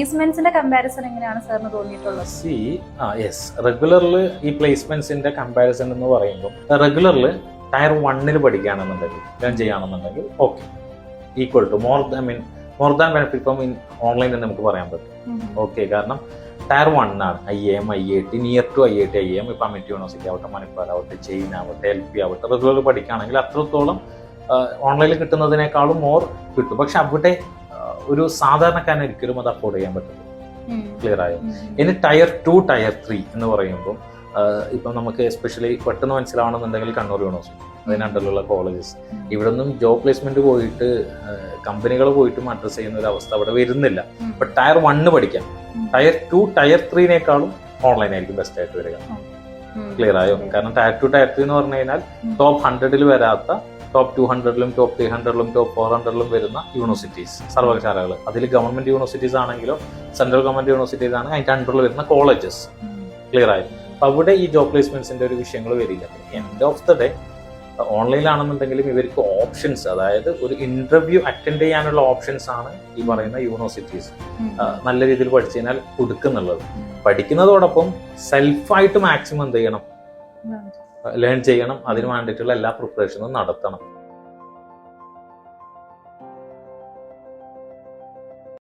പ്ലേസ്മെന്റ്സിന്റെ comparison എങ്ങനെയാണ് സാറിന് തോന്നിയിട്ടുള്ളത്? റെഗുലറിൽ ഈ പ്ലേസ്മെന്റ്സിന്റെ കമ്പാരിസൺ എന്ന് പറയുമ്പോൾ റെഗുലറിൽ ടയർ 1 പഠിക്കുകയാണെന്നുണ്ടെങ്കിൽ ലേൺ ചെയ്യുകയാണെന്നുണ്ടെങ്കിൽ okay, equal to more than benefit ഇപ്പം ഓൺലൈൻ എന്ന് നമുക്ക് പറയാൻ പറ്റും. ഓക്കെ, കാരണം ടയർ 1 ആണ്. IIM, IIT, near to IIT, IIM, ഇപ്പം അമിറ്റി യൂണിവേഴ്സിറ്റി ആവട്ടെ, മണിപ്പാൽ ആവട്ടെ, ചെയിൻ ആവട്ടെ, LP ആവട്ടെ, റെഗുലർ പഠിക്കുകയാണെങ്കിൽ അത്രത്തോളം ഓൺലൈനിൽ കിട്ടുന്നതിനേക്കാളും മോർ കിട്ടും. പക്ഷെ അവിടെ ഒരു സാധാരണക്കാരന് ഒരിക്കലും അത് അഫോർഡ് ചെയ്യാൻ പറ്റില്ല. ക്ലിയർ ആയോ? ഇനി ടയർ 2, ടയർ 3 എന്ന് പറയുമ്പോൾ ഇപ്പം നമുക്ക് എസ്പെഷ്യലി പെട്ടെന്ന് മനസ്സിലാവണമെന്നുണ്ടെങ്കിൽ കണ്ണൂർ യൂണിവേഴ്സിറ്റി, അതിനണ്ടറിലുള്ള കോളേജസ്, ഇവിടെ ഒന്നും ജോബ് പ്ലേസ്മെന്റ് പോയിട്ട് കമ്പനികൾ പോയിട്ടും അഡ്രസ് ചെയ്യുന്ന ഒരു അവസ്ഥ അവിടെ വരുന്നില്ല. ബട്ട് ടയർ 1 പഠിക്കാം, ടയർ 2, ടയർ 3നേക്കാളും ഓൺലൈൻ ആയിരിക്കും ബെസ്റ്റ് ആയിട്ട് വരിക. ക്ലിയർ ആയോ? കാരണം ടയർ 2, ടയർ 3 എന്ന് പറഞ്ഞു കഴിഞ്ഞാൽ ടോപ്പ് 100ൽ വരാത്ത ടോപ്പ് 200ലും ടോപ്പ് 300ലും ടോപ്പ് 400ലും വരുന്ന യൂണിവേഴ്സിറ്റീസ്, സർവകലാശാലകൾ, അതിൽ ഗവൺമെന്റ് യൂണിവേഴ്സിറ്റീസ് ആണെങ്കിലും സെൻട്രൽ ഗവൺമെന്റ് യൂണിവേഴ്സിറ്റീസ് ആണെങ്കിൽ അതിന്റെ അണ്ടറിൽ വരുന്ന കോളേജസ്. ക്ലിയർ ആയി? അപ്പൊ അവിടെ ഈ ജോബ് പ്ലേസ്മെന്റ്സിന്റെ ഒരു വിഷയങ്ങൾ വരില്ല. എൻഡ് ഓഫ് ദ ഡേ ഓൺലൈനിലാണെന്നുണ്ടെങ്കിലും ഇവർക്ക് ഓപ്ഷൻസ്, അതായത് ഒരു ഇന്റർവ്യൂ അറ്റൻഡ് ചെയ്യാനുള്ള ഓപ്ഷൻസ് ആണ് ഈ പറയുന്ന യൂണിവേഴ്സിറ്റീസ് നല്ല രീതിയിൽ പഠിച്ചു കഴിഞ്ഞാൽ കൊടുക്കുന്നുള്ളത്. പഠിക്കുന്നതോടൊപ്പം സെൽഫായിട്ട് മാക്സിമം എന്ത് ചെയ്യണം, ലേൺ ചെയ്യണം. അതിന് വേണ്ടിയിട്ടുള്ള എല്ലാ പ്രിപ്പറേഷനും നടത്തണം.